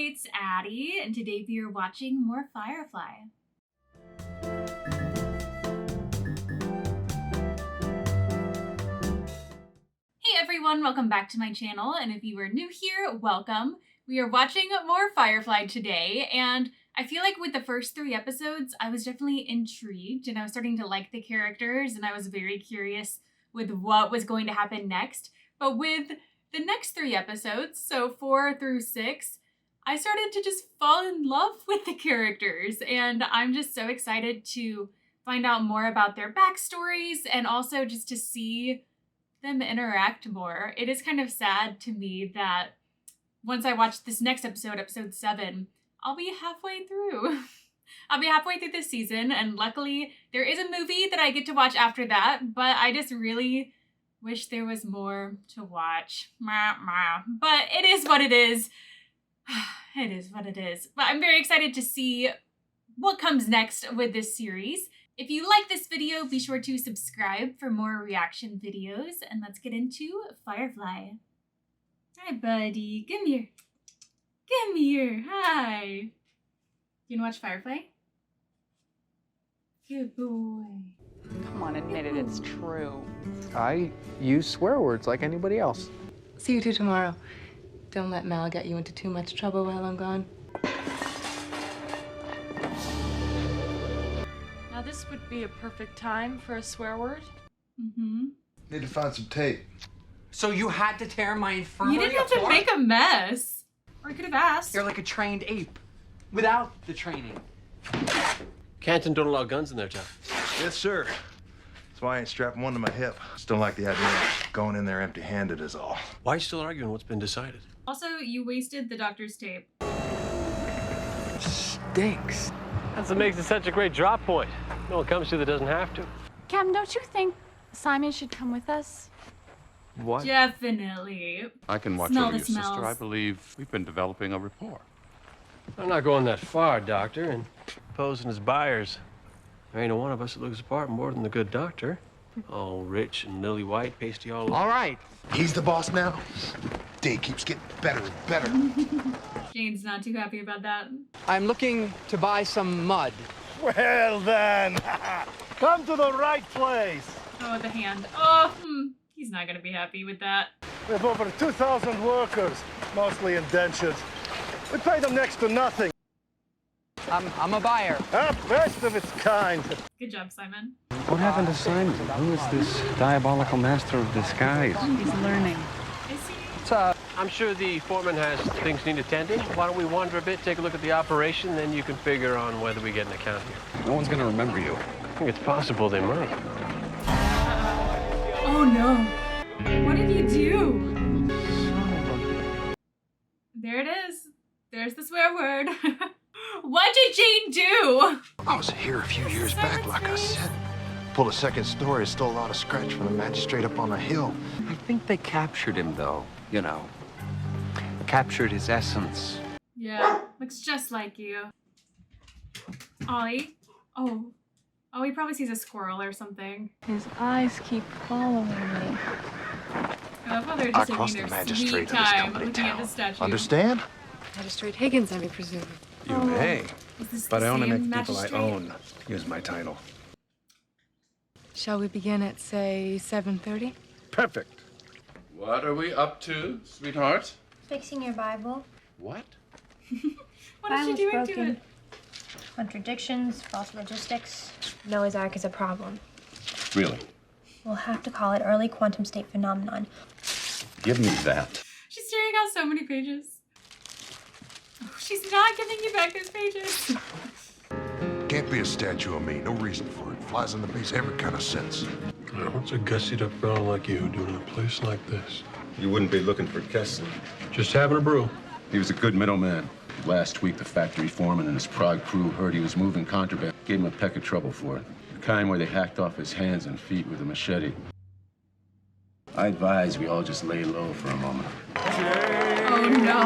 it's Addie, and today we are watching more Firefly. Hey everyone, welcome back to my channel, and if you are new here, welcome. We are watching more Firefly today, and I feel like with the first 3 episodes, I was definitely intrigued, and I was starting to like the characters, and I was very curious with what was going to happen next. But with the next 3 episodes, so 4 through 6, I started to just fall in love with the characters, and I'm just so excited to find out more about their backstories and also just to see them interact more. It is kind of sad to me that once I watch this next episode, episode 7, I'll be halfway through. I'll be halfway through this season, and luckily there is a movie that I get to watch after that, but I just really wish there was more to watch. But it is what it is. It is what it is. But I'm very excited to see what comes next with this series. If you like this video, be sure to subscribe for more reaction videos, and let's get into Firefly. Hi, buddy. Come here. Come here. Hi. You wanna watch Firefly? Good boy. Come on, admit it, it's true. I use swear words like anybody else. See you two tomorrow. Don't let Mal get you into too much trouble while I'm gone. Now this would be a perfect time for a swear word. Mm-hmm. Need to find some tape. So you had to tear my infirmary You didn't have to apart? make a mess. Or I could have asked. You're like a trained ape without the training. Canton don't allow guns in their town. Yes, sir. That's why I ain't strapping one to my hip. Just don't like the idea of going in there empty-handed is all. Why are you still arguing what's been decided? Also, you wasted the doctor's tape. Stinks. That's what makes it such a great drop point. No one comes to that doesn't have to. Cam, don't you think Simon should come with us? What? Definitely. I can watch Smell over the your sister. smells. I believe we've been developing a rapport. I'm not going that far, Doctor, and posing as buyers. There ain't a one of us that looks apart more than the good doctor. All rich and lily white, pasty all over. All right. He's the boss now. Day keeps getting better and better. Jane's not too happy about that. I'm looking to buy some mud. Well then, come to the right place. Oh, the hand. Oh, he's not gonna be happy with that. We have over 2,000 workers, mostly indentured. We pay them next to nothing. I'm a buyer. Best of its kind. Good job, Simon. What happened to Simon? Who is this diabolical master of disguise? He's learning. I see. I'm sure the foreman has things need attending. Why don't we wander a bit, take a look at the operation, then you can figure on whether we get an account here. No one's gonna remember you. I think it's possible they might. Oh no. What did you do? There it is. There's the swear word. What did Jane do? I was here a few years back, like I said. Pulled a second story, stole a lot of scratch from the magistrate up on a hill. I think they captured him, though. You know, captured his essence. Yeah, looks just like you. Ollie? Oh, he probably sees a squirrel or something. His eyes keep following me. I love how they're I just crossed taking the their magistrate sweet of this time company looking at town. the statue. Understand? Magistrate Higgins, I presume. You may, Is this but the I only same make people I magistrate? own use my title. Shall we begin at, say, 7:30? Perfect. What are we up to, sweetheart? Fixing your Bible. What? What is she doing to it? Contradictions, false logistics. Noah's Ark is a problem. Really? We'll have to call it early quantum state phenomenon. Give me that. She's tearing out so many pages. Oh, she's not giving you back those pages. Can't be a statue of me. No reason for it. Flies in the face every kind of sense. What's a gussied up fellow like you doing in a place like this? You wouldn't be looking for Kessler. Just having a brew. He was a good middleman. Last week, the factory foreman and his Prague crew heard he was moving contraband. Gave him a peck of trouble for it. The kind where they hacked off his hands and feet with a machete. I advise we all just lay low for a moment. Oh no.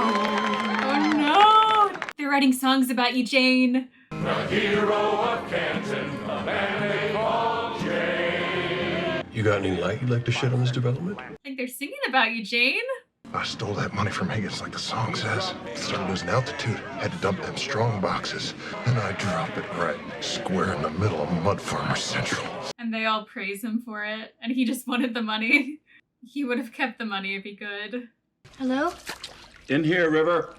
Oh no. They're writing songs about you, Jane. The hero of Canton, a man they call Jane. You got any light you'd like to shed on this development? I think they're singing about you, Jane. I stole that money from Higgins like the song says. Started losing altitude. Had to dump them strong boxes. Then I drop it right square in the middle of Mud Farmer Central. And they all praise him for it. And he just wanted the money. He would have kept the money if he could. Hello? In here, River.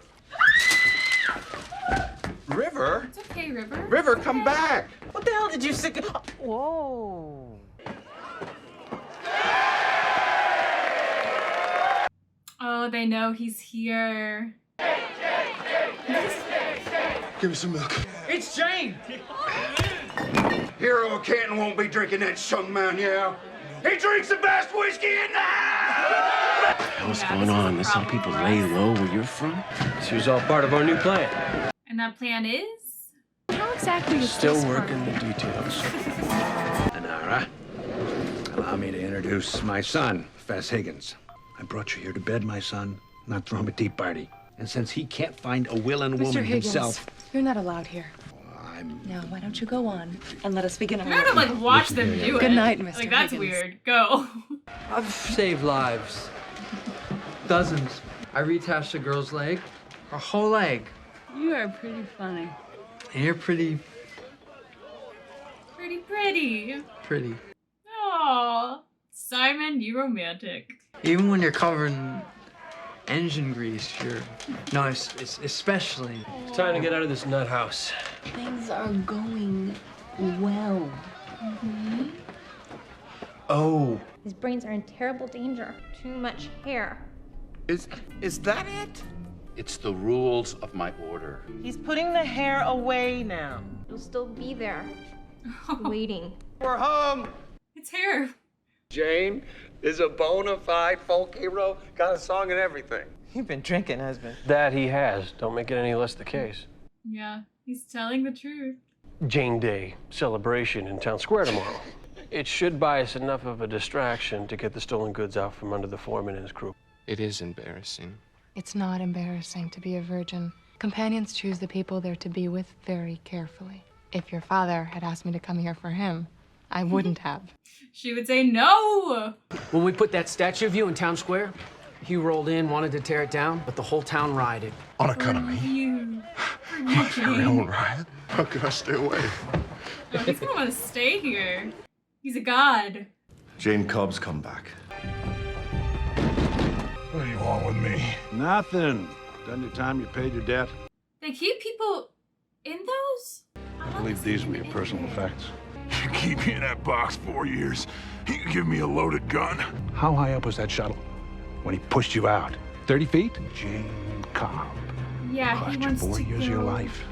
River? It's okay, River. River, come back! What the hell did you sick? Whoa. Oh, they know he's here. Give me some milk. It's Jane! Hero Canton won't be drinking that Shung Man, yeah? He drinks the best whiskey in the house! What the hell's going on? This how people lay low where you're from? This was all part of our new plan. And that plan is? How exactly is Still this working the details. Anara, allow me to introduce my son, Fess Higgins. I brought you here to bed, my son, not throw him a tea party. And since he can't find a willing Mr. woman Higgins, himself... you're not allowed here. Now, why don't you go on and let us begin our... You're gonna, like, watch them do it. Good night, Mr. Like, that's Higgins. weird. Go. I've saved lives. Dozens. I reattached a girl's leg. Her whole leg. You are pretty funny. And you're pretty... Pretty. pretty. Aw. Simon, you romantic. Even when you're covered in engine grease, you're... No, it's especially... It's time to get out of this nut house. Things are going well. Oh. His brains are in terrible danger. Too much hair. Is that it? It's the rules of my order. He's putting the hair away now. It'll still be there. Waiting. We're home. It's hair. Jane is a bona fide folk hero. Got a song and everything. You've been drinking, husband. That he has. Don't make it any less the case. Yeah, he's telling the truth. Jane Day celebration in Town Square tomorrow. It should buy us enough of a distraction to get the stolen goods out from under the foreman and his crew. It is embarrassing. It's not embarrassing to be a virgin. Companions choose the people they're to be with very carefully. If your father had asked me to come here for him, I wouldn't have. She would say no. When we put that statue of you in Town Square, you rolled in, wanted to tear it down, but the whole town rioted. On account of me? You. Your own riot? How could I stay away? Oh, he's gonna want to stay here. He's a god. Jane Cobb's come back. What do you want with me? Nothing. Done your time, you paid your debt. They keep people in those? I believe these were your personal effects. You keep me in that box 4 years. You give me a loaded gun. How high up was that shuttle when he pushed you out? 30 feet? Jane Cobb. Yeah, Cost he you wants 4 to years of your life.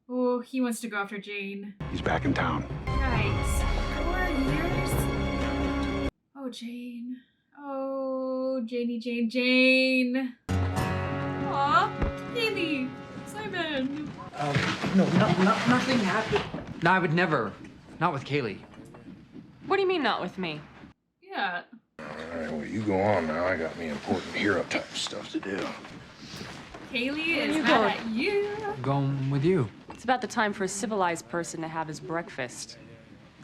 Oh, he wants to go after Jane. He's back in town. Yikes. 4 years? Oh, Jane. Oh, Jane. Aw, Kaylee. Simon. No, nothing happened. No, I would never. Not with Kaylee. What do you mean, not with me? Yeah. All right, well, you go on now. I got me important hero type stuff to do. Kaylee Where is you mad going? at you. Going with you. It's about the time for a civilized person to have his breakfast.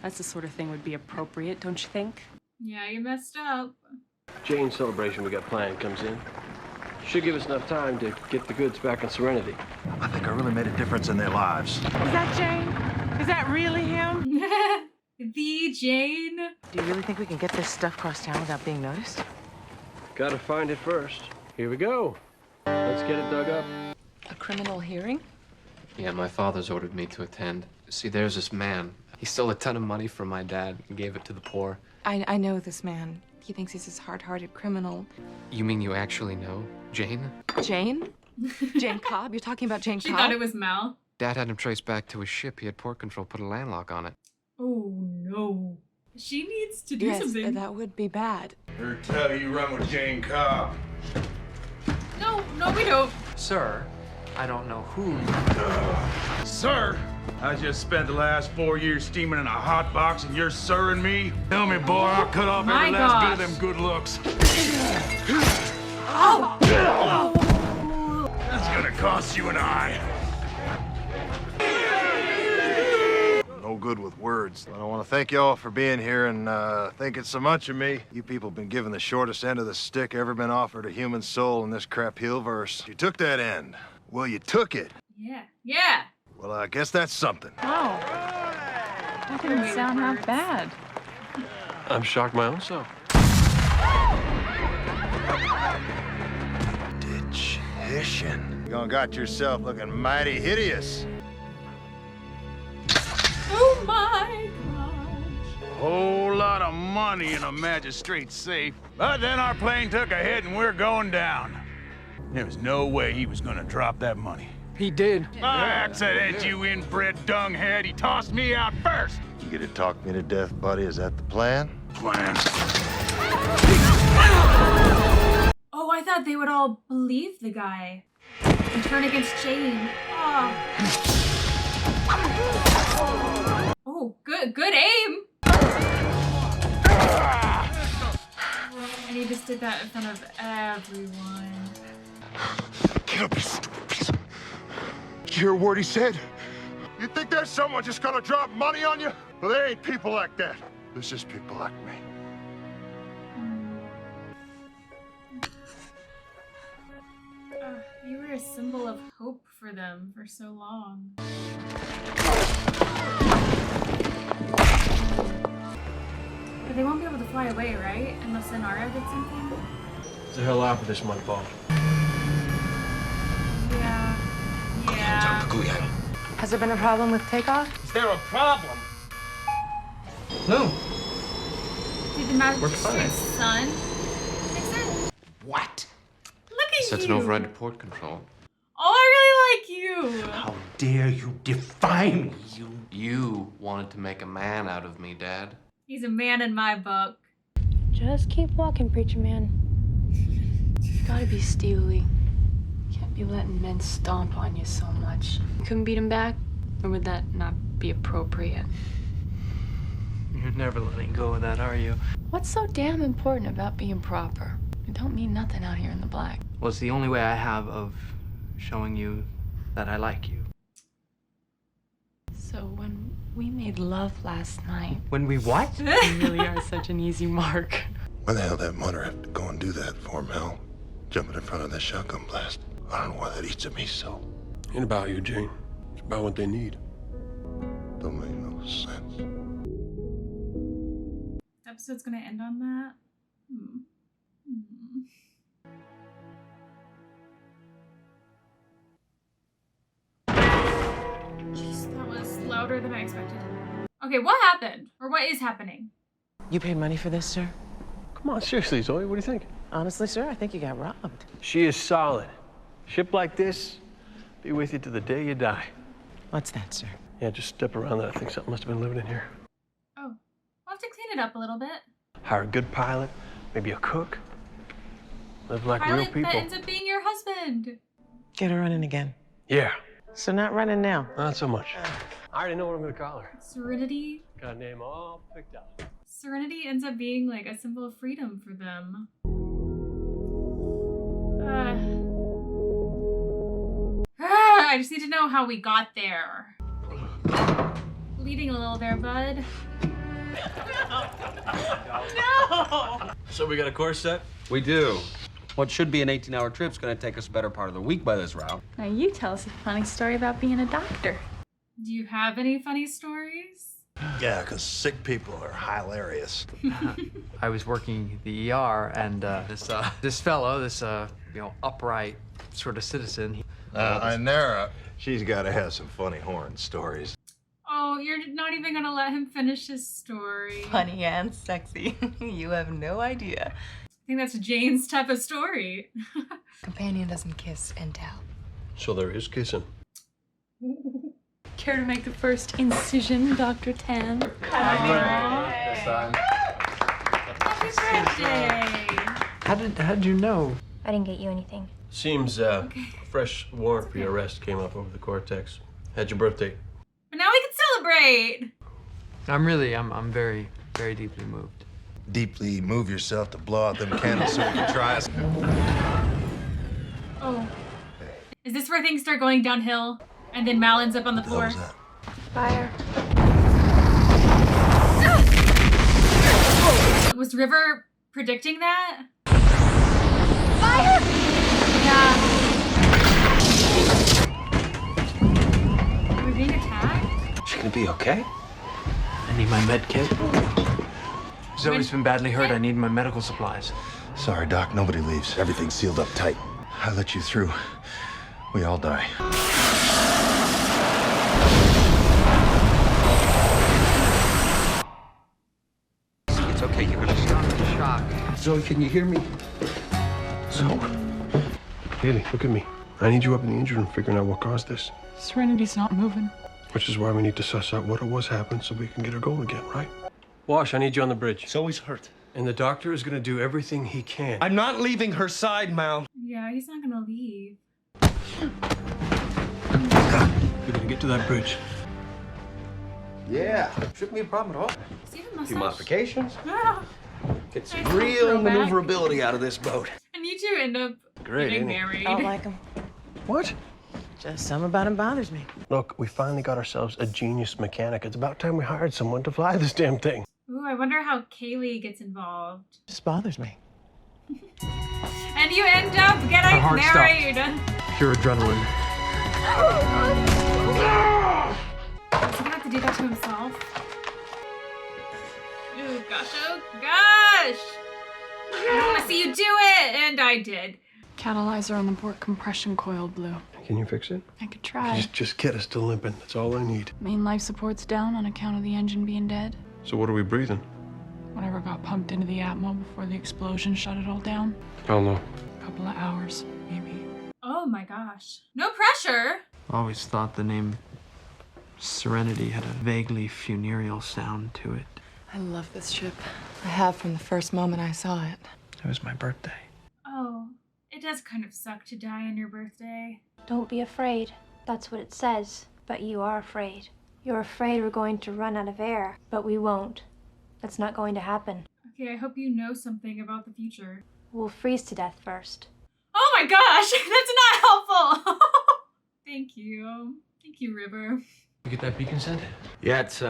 That's the sort of thing would be appropriate, don't you think? Yeah, you messed up. Jane's celebration we got planned comes in. Should give us enough time to get the goods back in Serenity. I think I really made a difference in their lives. Is that Jane? Is that really him? The Jane. Do you really think we can get this stuff across town without being noticed? Gotta find it first. Here we go. Let's get it dug up. A criminal hearing? Yeah, my father's ordered me to attend. See, there's this man. He stole a ton of money from my dad and gave it to the poor. I know this man. He thinks he's this hard-hearted criminal. You mean you actually know Jane? Jane? Jane Cobb? You're talking about Jane She Cobb? thought it was Mal. Dad had him traced back to his ship. He had port control put a landlock on it. Oh, no. She needs to do something. That would be bad. Her tell you run with Jane Cobb. No, we don't. Sir, I don't know who. Sir, I just spent the last 4 years steaming in a hot box and you're sirring me? Tell me, boy, I'll cut off My every last bit of gosh. them good looks. Oh. That's gonna cost you an eye. No good with words. But I want to thank you all for being here and thinking so much of me. You people have been given the shortest end of the stick ever been offered a human soul in this crap hillverse. You took that end. Well, you took it. Yeah. Yeah. Well, I guess that's something. Wow. That didn't sound half bad. I'm shocked my own self. Ditch-hishing. You gonna got yourself looking mighty hideous. Oh my gosh. Whole lot of money in a magistrate's safe. But then our plane took a hit and we're going down. There was no way he was gonna drop that money. He did. Accident, you inbred dunghead. He tossed me out first. You gonna talk me to death, buddy? Is that the plan? Plan. Oh, I thought they would all believe the guy and turn against Jane. Oh, good aim. And he just did that in front of everyone. Get up, you stupid piece of... Did you hear a word he said? You think there's someone just gonna drop money on you? Well, there ain't people like that. There's just people like me. You were a symbol of hope for them for so long. But they won't be able to fly away, right? Unless Inara did something? Get the hell off of this mudball. Yeah. Has there been a problem with takeoff? Is there a problem? No. Did the magistrate's son fix it? What? Look at Set you. an override to port control. Oh, I really like you. How dare you defy me, you... You wanted to make a man out of me, Dad. He's a man in my book. Just keep walking, preacher man. You gotta be steely. You can't be letting men stomp on you so much. You couldn't beat him back? Or would that not be appropriate? You're never letting go of that, are you? What's so damn important about being proper? It don't mean nothing out here in the black. Well, it's the only way I have of showing you that I like you. So when we made love last night... When we what? You really are such an easy mark. Why the hell that mother had to go and do that for, Mel? Jumping in front of that shotgun blast. I don't know why that eats at me so. Ain't about you, Jane. It's about what they need. Don't make no sense. Episode's gonna end on that. Jeez, that was louder than I expected. Okay, what happened? Or what is happening? You paid money for this, sir? Come on, seriously, Zoe, what do you think? Honestly, sir, I think you got robbed. She is solid. A ship like this, be with you to the day you die. What's that, sir? Yeah, just step around that. I think something must have been living in here. Oh, we'll have to clean it up a little bit. Hire a good pilot, maybe a cook. Live like real Pilot people. that ends up being your husband. Get her running again. Yeah, So not running now. not so much. I already know what I'm gonna call her. Serenity. Got a name all picked out. Serenity ends up being like a symbol of freedom for them. I just need to know how we got there. Bleeding a little there, bud. No! So we got a course set? We do. What should be an 18-hour trip's gonna take us a better part of the week by this route. Now you tell us a funny story about being a doctor. Do you have any funny stories? Yeah, because sick people are hilarious. I was working the ER, and this fellow, this upright sort of citizen. Inara, she's got to have some funny horn stories. Oh, you're not even gonna let him finish his story. Funny and sexy. You have no idea. I think that's Jane's type of story. Companion doesn't kiss and tell. So there is kissing. Care to make the first incision, Dr. Tan? Happy birthday! How did you know? I didn't get you anything. Seems fresh warrant for your arrest came up over the cortex. Had your birthday. But now we can celebrate! I'm very, very deeply moved. Deeply move yourself to blow out them candles so we can try us. Oh. Is this where things start going downhill? And then Mal ends up on the floor? Fire. Was River predicting that? Fire! Yeah. Are we being attacked? She gonna be okay? I need my med kit. Zoe's been badly hurt. I need my medical supplies. Sorry, Doc. Nobody leaves. Everything's sealed up tight. I let you through. We all die. It's okay. You're gonna stop the shock. Zoe, can you hear me? Zoe. Haley, look at me. I need you up in the engine room figuring out what caused this. Serenity's not moving. Which is why we need to suss out what it was happened so we can get her going again, right? Wash, I need you on the bridge. Zoe's hurt. And the doctor is gonna do everything he can. I'm not leaving her side, Mal. Yeah, he's not gonna leave. We're gonna get to that bridge. Yeah, shouldn't be a problem at all. Does he have a A few mustache? modifications. Ah, Get some Nice real little throwback. maneuverability out of this boat. and you two end up Great, getting ain't it? married. I don't like him. What? Just something about him bothers me. Look, we finally got ourselves a genius mechanic. It's about time we hired someone to fly this damn thing. Ooh, I wonder how Kaylee gets involved. Just bothers me. And you end up getting Her heart married. Pure adrenaline. Is he gonna have to do that to himself? Ooh, gosh, oh gosh! I don't wanna see you do it! And I did. Catalyzer on the port compression coil blew. Can you fix it? I could try. Just get us to limping. That's all I need. Main life support's down on account of the engine being dead. So what are we breathing? Whatever got pumped into the Atmo before the explosion shut it all down. Hell no. A couple of hours, maybe. Oh my gosh. No pressure! Always thought the name Serenity had a vaguely funereal sound to it. I love this ship. I have from the first moment I saw it. It was my birthday. Oh, it does kind of suck to die on your birthday. Don't be afraid. That's what it says. But you are afraid. You're afraid we're going to run out of air, but we won't. That's not going to happen. Okay, I hope you know something about the future. We'll freeze to death first. Oh my gosh, that's not helpful! Thank you. Thank you, River. You get that beacon sent? Yeah, it's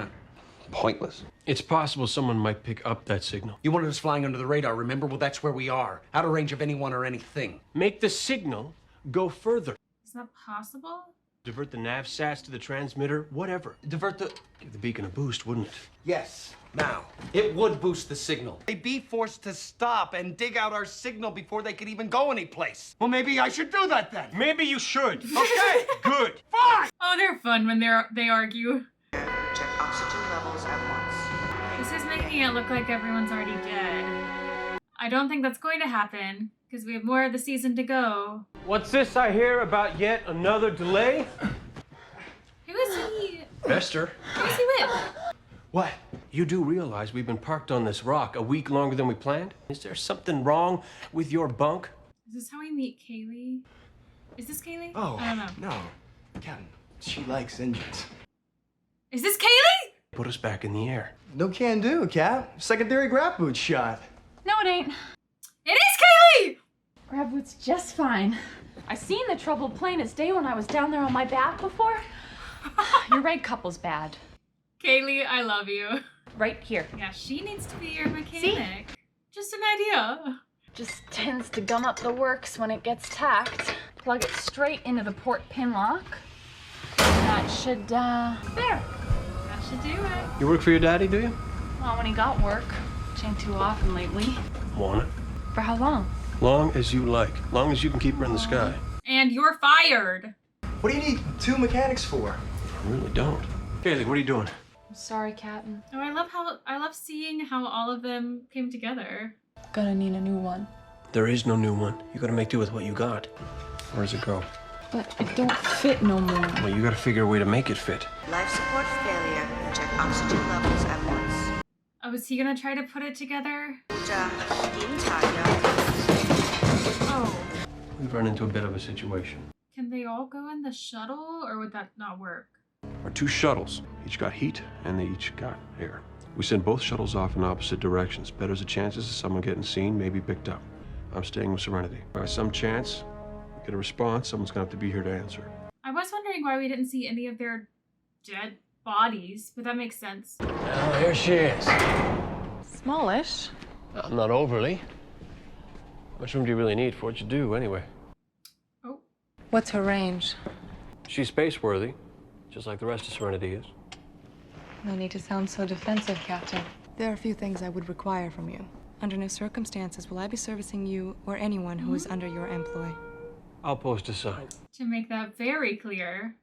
pointless. It's possible someone might pick up that signal. You wanted us flying under the radar, remember? Well, that's where we are. Out of range of anyone or anything. Make the signal go further. Is that possible? Divert the nav sats to the transmitter, whatever. Divert the... Give the beacon a boost, wouldn't it? Yes, now. It would boost the signal. They'd be forced to stop and dig out our signal before they could even go anyplace. Well, maybe I should do that then. Maybe you should. Okay, Good. fine! Oh, they're fun when they argue. Check oxygen levels at once. This is making it look like everyone's already dead. I don't think that's going to happen, because we have more of the season to go. What's this I hear about yet another delay? Who is he? Bester. Who is he with? What? You do realize we've been parked on this rock a week longer than we planned? Is there something wrong with your bunk? Is this how we meet Kaylee? Is this Kaylee? Oh, I don't know. no. Captain, she likes engines. Is this Kaylee? Put us back in the air. No can do, Cap. Secondary grab boot shot. No, it ain't. It is Kaylee! Grabwood's just fine. I seen the troubled plane its day when I was down there on my back before. Your right couple's bad. Kaylee, I love you. Right here. Yeah, she needs to be your mechanic. Just an idea. Just tends to gum up the works when it gets tacked. Plug it straight into the port pin lock. That should, there. That should do it. You work for your daddy, do you? Well, when he got work, which ain't too often lately. Want it? For how long? Long as you like. Long as you can keep her in the sky. And you're fired. What do you need two mechanics for? I really don't. Kaylee, what are you doing? I'm sorry, Captain. Oh, I love seeing how all of them came together. Gonna need a new one. There is no new one. You gotta make do with what you got. Where does it go? But it don't fit no more. Well, you gotta figure a way to make it fit. Life support failure. Check oxygen levels at once. Oh, is he gonna try to put it together? Oh. We've run into a bit of a situation. Can they all go in the shuttle, or would that not work? Our two shuttles each got heat, and they each got air. We send both shuttles off in opposite directions. Betters the chances of someone getting seen, maybe picked up. I'm staying with Serenity. By some chance, we get a response, someone's gonna have to be here to answer. I was wondering why we didn't see any of their dead bodies, but that makes sense. Well, there she is. Smallish. Not overly. How much room do you really need for what you do, anyway? Oh. What's her range? She's space-worthy, just like the rest of Serenity is. No need to sound so defensive, Captain. There are a few things I would require from you. Under no circumstances will I be servicing you or anyone who is under your employ. I'll post a sign. To make that very clear.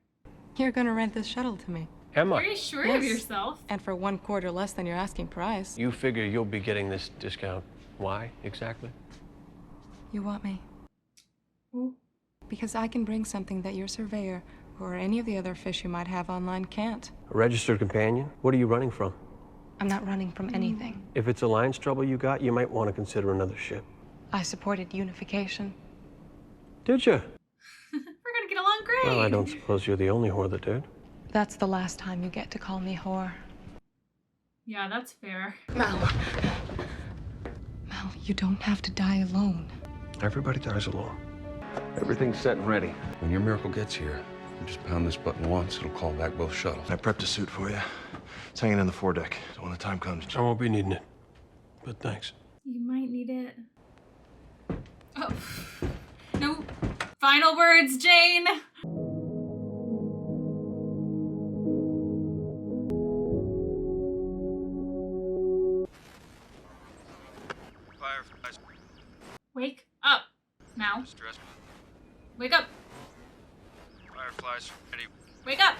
You're gonna rent this shuttle to me. Am I? Are you sure of yourself? And for 1/4 less than your asking price. You figure you'll be getting this discount. Why, exactly? You want me? Ooh. Because I can bring something that your surveyor or any of the other fish you might have online can't. A registered companion? What are you running from? I'm not running from anything. If it's alliance trouble you got, you might want to consider another ship. I supported unification. Did you? We're gonna get along great. Well, I don't suppose you're the only whore that did. That's the last time you get to call me whore. Yeah, that's fair. Mal, you don't have to die alone. Everybody dies alone. Everything's set and ready. When your miracle gets here, you just pound this button once, it'll call back both shuttles. I prepped a suit for you. It's hanging in the foredeck. So when the time comes... I won't be needing it, but thanks. You might need it. Oh. No. Final words, Jane. Fireflies. Wake up. Now. Stress. Wake up. Fireflies ready. Wake up.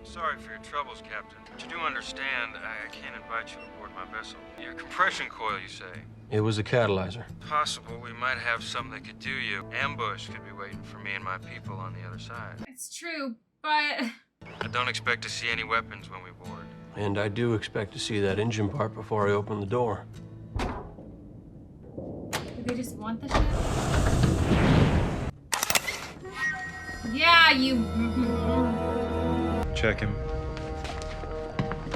Sorry for your troubles, Captain. But you do understand I can't invite you aboard my vessel. Your compression coil, you say? It was a catalyzer. Possible we might have something that could do you. Ambush could be waiting for me and my people on the other side. It's true, but... I don't expect to see any weapons when we board. And I do expect to see that engine part before I open the door. Do they just want the ship? Yeah, you... Check him.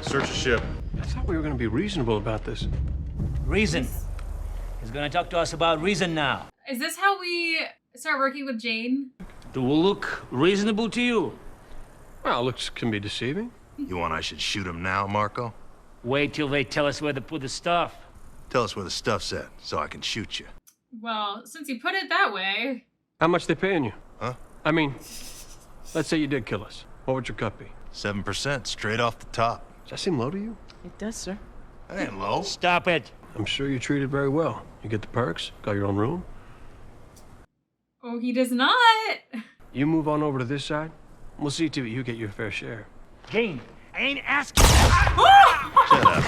Search the ship. I thought we were going to be reasonable about this. Reason. He's gonna talk to us about reason now. Is this how we start working with Jane? Do we look reasonable to you? Well, looks can be deceiving. You want I should shoot him now, Marco? Wait till they tell us where to put the stuff. Tell us where the stuff's at, so I can shoot you. Well, since you put it that way... How much they paying you? Huh? I mean, let's say you did kill us. What would your cut be? 7%, straight off the top. Does that seem low to you? It does, sir. That ain't low. Stop it. I'm sure you're treated very well. You get the perks, got your own room. Oh, he does not. You move on over to this side. We'll see to it you get your fair share. Keene, I ain't asking. Shut up.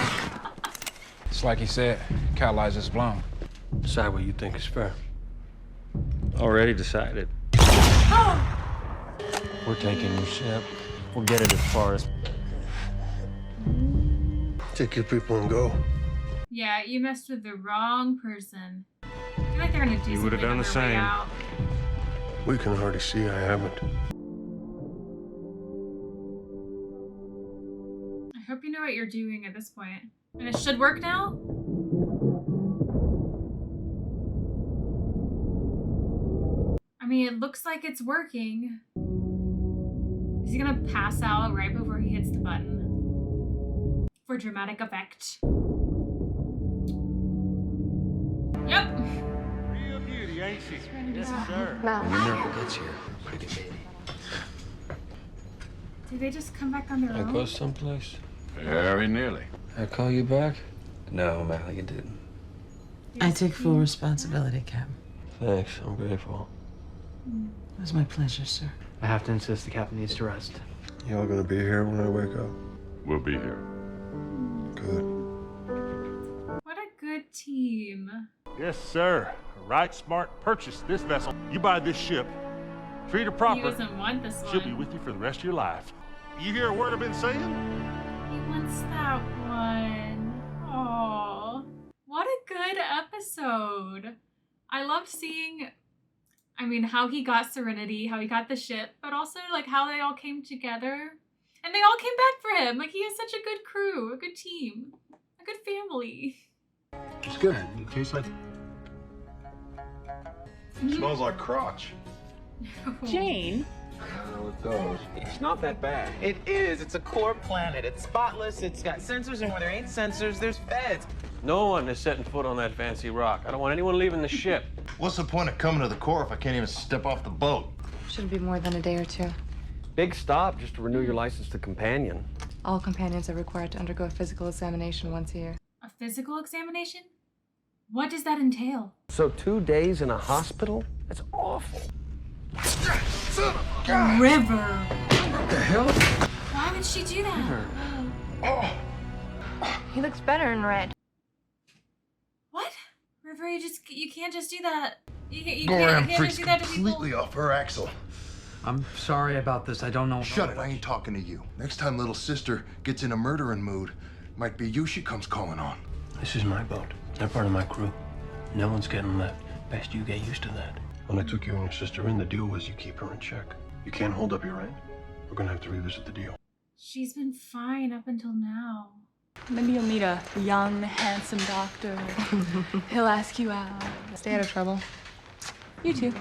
It's like he said, catalyzer's blown. Decide what you think is fair. Already decided. We're taking your ship. We'll get it as far as... Take your people and go. Yeah, you messed with the wrong person. I feel like they're gonna do You would have something done on the their way same. out. We can already see I haven't. I hope you know what you're doing at this point. And it should work now? I mean, it looks like it's working. Is he gonna pass out right before he hits the button? For dramatic effect. Yep. Real beauty, ain't she? Yes, sir. When your miracle gets here, pretty baby. Did they just come back on their I own? go someplace. Very nearly. I call you back? No, Malik, you didn't. I take full responsibility, Captain. Thanks, I'm grateful. It was my pleasure, sir. I have to insist the captain needs to rest. Y'all gonna be here when I wake up? We'll be here. Good. What a good team. Yes, sir. A right smart purchase this vessel. You buy this ship, treat her He proper. doesn't want this She'll be one. with you for the rest of your life. You hear a word I've been saying? He wants that one. Oh, what a good episode. I loved seeing, I mean, how he got Serenity, how he got the ship, but also like how they all came together. And they all came back for him. Like, he has such a good crew, a good team, a good family. It's good. It tastes like... Smells like crotch. Jane, How it goes. It's not that bad. It is. It's a core planet. It's spotless. It's got sensors, and where there ain't sensors, there's feds. No one is setting foot on that fancy rock. I don't want anyone leaving the ship. What's the point of coming to the core if I can't even step off the boat? Shouldn't be more than a day or two. Big stop just to renew your license to companion. All companions are required to undergo a physical examination once a year. A physical examination? What does that entail? So 2 days in a hospital? That's awful. River. What the hell? Why would she do that? He looks better in red. What? River, you can't just do that. You Goram can't freaks just do that to people. completely off her axle. I'm sorry about this. I don't know. Shut it. I ain't talking to you. Next time little sister gets in a murdering mood, might be you she comes calling on. This is my boat. They're part of my crew. No one's getting left. Best you get used to that. When I took you and your sister in, the deal was you keep her in check. You can't hold up your end. We're gonna have to revisit the deal. She's been fine up until now. Maybe you'll meet a young, handsome doctor. He'll ask you out. Stay out of trouble. You too.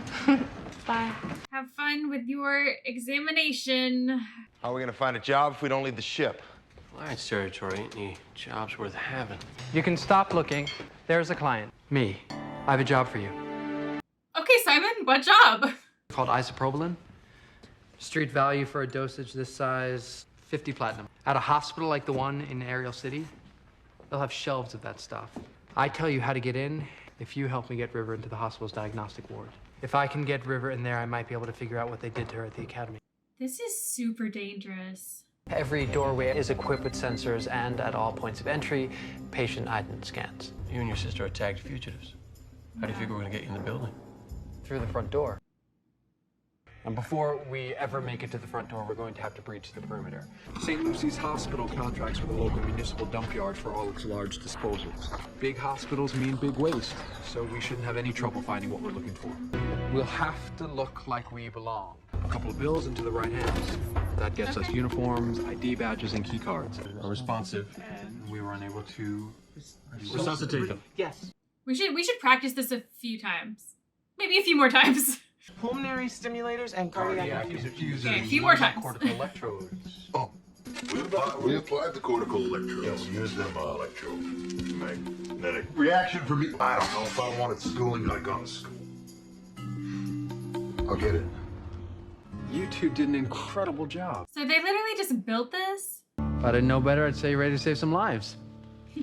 Bye. Have fun with your examination. How are we gonna find a job if we don't leave the ship? Alliance territory ain't any jobs worth having. You can stop looking. There's a client. Me. I have a job for you. Okay, Simon, what job? Called isoprobalin. Street value for a dosage this size, 50 platinum. At a hospital like the one in Ariel City, they'll have shelves of that stuff. I tell you how to get in if you help me get River into the hospital's diagnostic ward. If I can get River in there, I might be able to figure out what they did to her at the academy. This is super dangerous. Every doorway is equipped with sensors, and at all points of entry, patient item scans. You and your sister are tagged fugitives. How do you figure we're gonna get you in the building? Through the front door. And before we ever make it to the front door, we're going to have to breach the perimeter. St. Lucy's Hospital contracts with a local municipal dump yard for all its large disposals. Big hospitals mean big waste, so we shouldn't have any trouble finding what we're looking for. We'll have to look like we belong. A couple of bills into the right hands. That gets us uniforms, ID badges, and key cards. Unresponsive, and we were unable to resuscitate them. Yes. We should practice this a few times. Maybe a few more times. Pulmonary stimulators and cardiac diffusers. Okay, a few more times. Cortical electrodes. Oh, we applied the cortical electrodes. Yes, use them electrodes. Magnetic reaction for me. I don't know if I wanted schooling like on school. I'll get it. You two did an incredible job. So they literally just built this? If I didn't know better, I'd say you're ready to save some lives.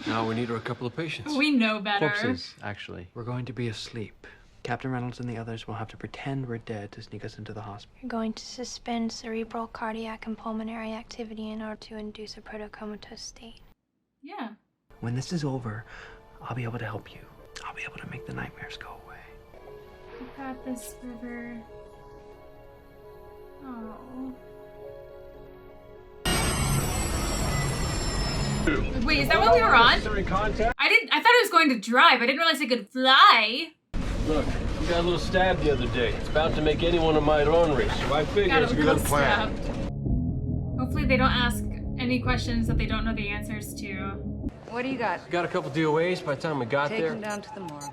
Now we need her a couple of patients. We know better. Corpses, actually. We're going to be asleep. Captain Reynolds and the others will have to pretend we're dead to sneak us into the hospital. You're going to suspend cerebral, cardiac, and pulmonary activity in order to induce a protocomatose state. Yeah. When this is over, I'll be able to help you. I'll be able to make the nightmares go away. You got this, River. Oh. Wait, is that what we were on? I thought it was going to drive. I didn't realize it could fly. Look, you got a little stabbed the other day. It's about to make anyone of my ornery, so I figure it's a good plan. Hopefully they don't ask any questions that they don't know the answers to. What do you got? We got a couple DOAs by the time we got Take there. them down to the morgue.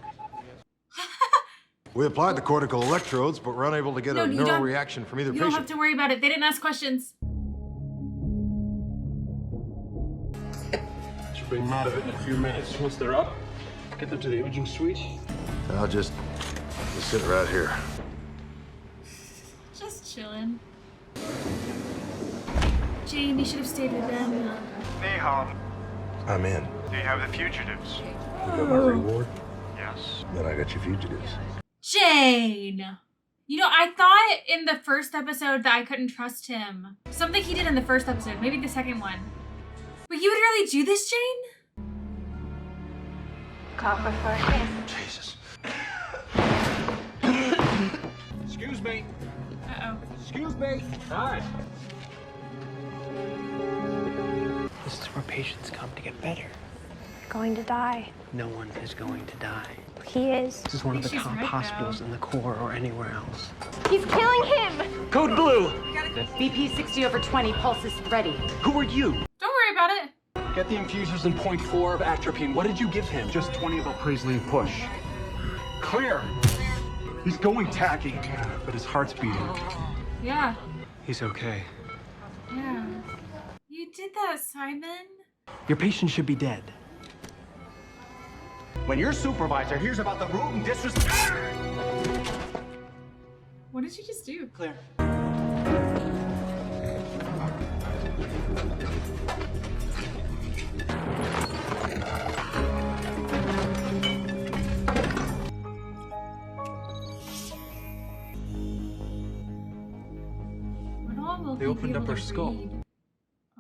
We applied the cortical electrodes, but we're unable to get a neural reaction from either You patient. don't have to worry about it. They didn't ask questions. Should bring them out of it in a few minutes. Once they're up, get them to the imaging suite. I'll just sit right here. Just chilling. Jane, you should have stayed with them. Nihal, I'm in. do you have the fugitives? You got my reward? Yes. Then I got your fugitives. Jane! You know, I thought in the first episode that I couldn't trust him. Something he did in the first episode, maybe the second one. But you would really do this, Jane? Copper first. Jesus. Excuse me. Uh-oh. Excuse me. Hi. This is where patients come to get better. You're going to die. No one is going to die. He is. This is one of the top hospitals in the core or anywhere else. He's killing him! Code blue. BP 60/20, pulse is ready. Who are you? Don't worry about it. Get the infusers in 0.4 of atropine. What did you give him? Just 20 of Priestley push. Clear. He's going tacky, but his heart's beating. Yeah. He's okay. Yeah. You did that, Simon. Your patient should be dead. When your supervisor hears about the rude and disrespect... What did you just do? Clear. They opened up her skull.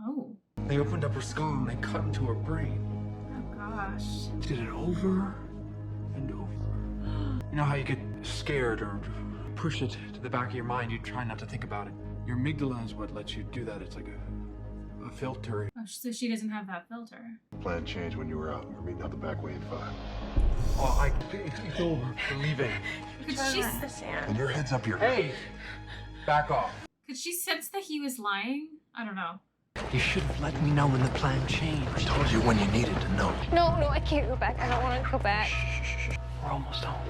Oh. They opened up her skull and they cut into her brain. Oh gosh. Did it over and over. You know how you get scared or push it to the back of your mind, you try not to think about it. Your amygdala is what lets you do that. It's like a filter. Oh, so she doesn't have that filter. Plan changed when you were out. We're meeting out the back way at 5. Oh, it's over. We're leaving. Could she, And your head's up your... Hey! Back off. could she sense that he was lying? I don't know. You should have let me know when the plan changed. I told you when you needed to know. No, I can't go back. I don't want to go back. We're almost home.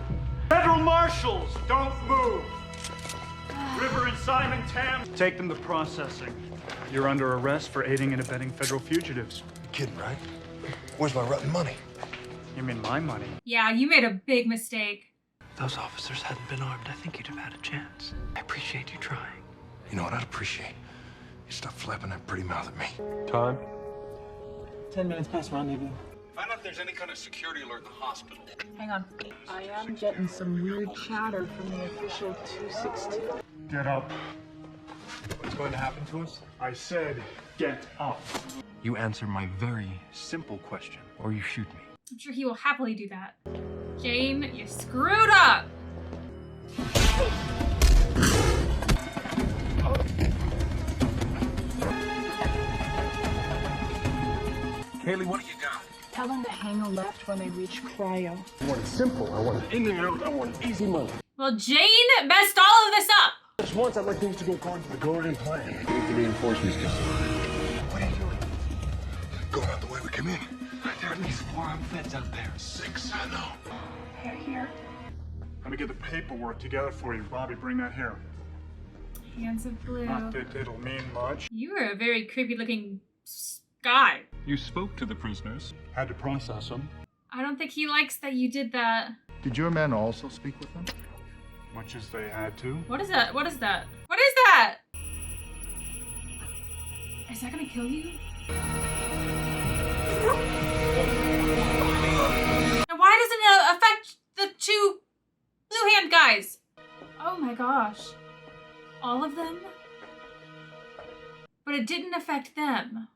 Federal marshals, don't move. River and Simon Tam. Take them to processing. You're under arrest for aiding and abetting federal fugitives. You're kidding, right? Where's my rotten money? You mean my money? Yeah, you made a big mistake. If those officers hadn't been armed, I think you'd have had a chance. I appreciate you trying. You know what I'd appreciate? You stop flapping that pretty mouth at me. Time? 10 minutes past rendezvous. Find out if there's any kind of security alert in the hospital. Hang on. I am getting some weird chatter from the official 262. Get up. What's going to happen to us? I said, get up. You answer my very simple question, or you shoot me. I'm sure he will happily do that. Jane, you screwed up! Kaylee, what do you got? Tell them to hang a left when they reach cryo. I want it simple. I want it in and out. I want easy money. Well, Jane messed all of this up! Just once, I'd like things to go according to the Gordon plan. Get the reinforcements going. What are you doing? Going out the way we come in. There are at least 4 armed feds out there. 6, I know. They're here. Let me get the paperwork together for you. Bobby, bring that here. Hands of blue. Not that it'll mean much. You are a very creepy looking guy. You spoke to the prisoners. Had to process them. I don't think he likes that you did that. Did your men also speak with them? Much as they had to. What is that? What is that? What is that? Is that gonna kill you? Now why doesn't it affect the 2 blue hand guys? Oh my gosh. All of them? But it didn't affect them.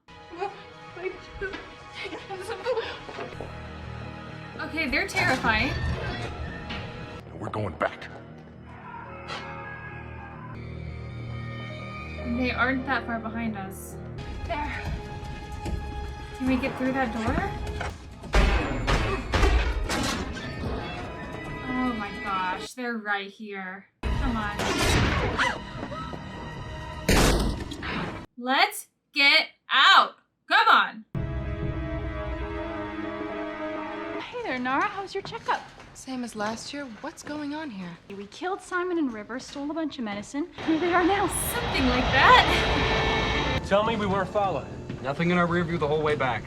Okay, they're terrifying. We're going back. And they aren't that far behind us. There. Can we get through that door? Oh my gosh, they're right here. Come on. Let's get out. Come on. Hey there, Nara. How's your checkup? Same as last year. What's going on here? We killed Simon and River, stole a bunch of medicine. Here they are now. Something like that. Tell me we weren't followed. Nothing in our rear view the whole way back.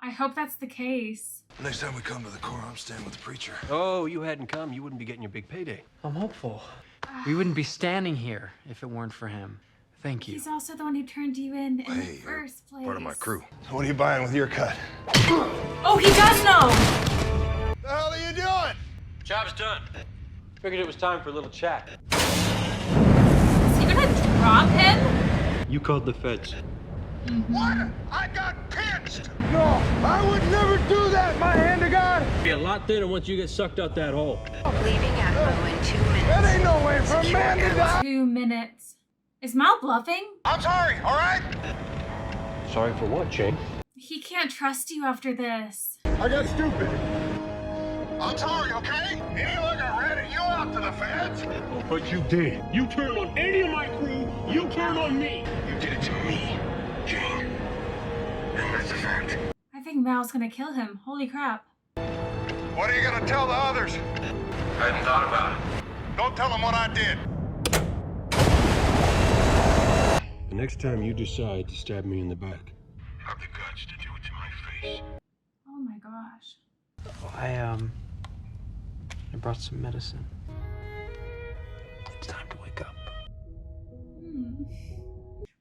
I hope that's the case. Next time we come to the core, I'm staying with the preacher. Oh, you hadn't come, you wouldn't be getting your big payday. I'm hopeful. We wouldn't be standing here if it weren't for him. Thank you. He's also the one who turned you in the Hey, first place. part of my crew. So what are you buying with your cut? Oh, he does know! The hell are you doing? Job's done. Figured it was time for a little chat. Is he gonna drop him? You called the feds. What? I got pinched! No, I would never do that, my hand to God! Be a lot thinner once you get sucked out that hole. Leaving Atmo in 2 minutes. That ain't no way for a man to die! 2 minutes. Is Mal bluffing? I'm sorry, all right? Sorry for what, Jane? He can't trust you after this. I got stupid. I'm sorry, okay? Any like I ratted you out to the feds? But you did. You turned on any of my crew, you turned on me. You did it to me, Jane. And that's a fact. I think Mal's gonna kill him. Holy crap. What are you gonna tell the others? I hadn't thought about it. Don't tell them what I did. The next time you decide to stab me in the back, Have the guts to do it to my face. Oh my gosh. I brought some medicine. It's time to wake up.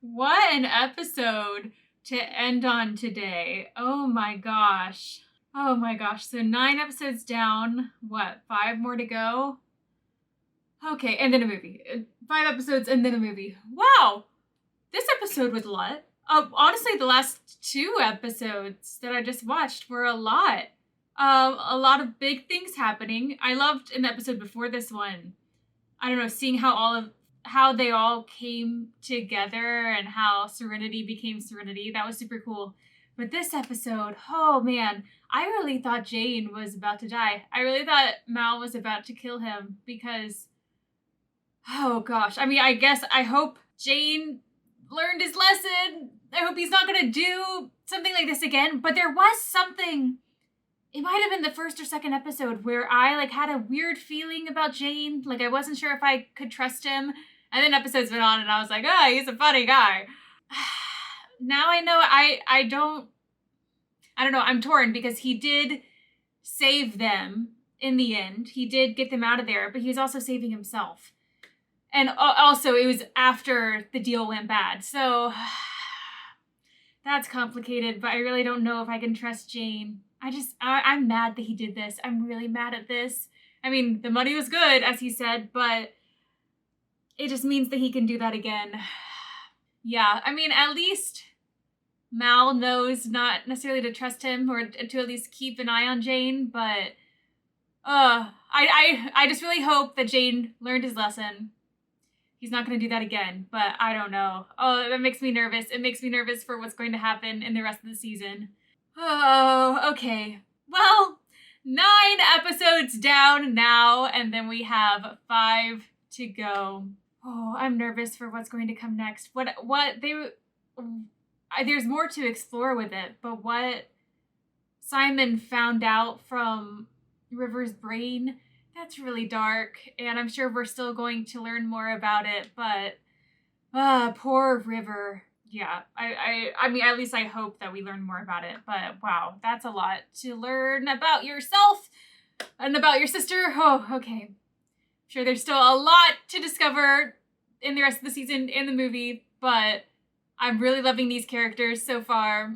What an episode to end on today. Oh my gosh. Oh my gosh. So 9 episodes down. What? 5 more to go? Okay, and then a movie. 5 episodes and then a movie. Wow! This episode was a lot. Honestly, the last 2 episodes that I just watched were a lot. A lot of big things happening. I loved in the episode before this one, I don't know, seeing how they all came together and how Serenity became Serenity. That was super cool. But this episode, oh man, I really thought Jane was about to die. I really thought Mal was about to kill him because, oh gosh. I mean, I hope Jane learned his lesson. I hope he's not gonna do something like this again. But there was something, it might have been the first or second episode where I had a weird feeling about Jane. Like I wasn't sure if I could trust him. And then episodes went on and I was like, oh, he's a funny guy. Now I know I don't know. I'm torn because he did save them in the end. He did get them out of there, but he was also saving himself. And also it was after the deal went bad. So that's complicated, but I really don't know if I can trust Jane. I'm mad that he did this. I'm really mad at this. I mean, the money was good, as he said, but it just means that he can do that again. Yeah, I mean, at least Mal knows not necessarily to trust him or to at least keep an eye on Jane, but I just really hope that Jane learned his lesson. He's not going to do that again, but I don't know. Oh, that makes me nervous. It makes me nervous for what's going to happen in the rest of the season. Oh, okay. Well, 9 episodes down now, and then we have 5 to go. Oh, I'm nervous for what's going to come next. There's more to explore with it, but what Simon found out from River's brain, that's really dark, and I'm sure we're still going to learn more about it, but poor River. Yeah, I mean, at least I hope that we learn more about it, but wow, that's a lot to learn about yourself and about your sister. Oh, okay. Sure, there's still a lot to discover in the rest of the season in the movie, but I'm really loving these characters so far,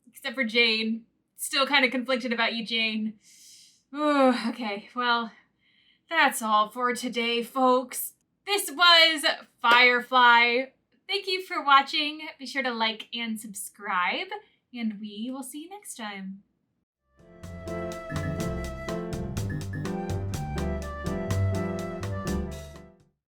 except for Jane. Still kind of conflicted about you, Jane. Oh, okay, well, that's all for today, folks. This was Firefly. Thank you for watching. Be sure to like and subscribe, and we will see you next time.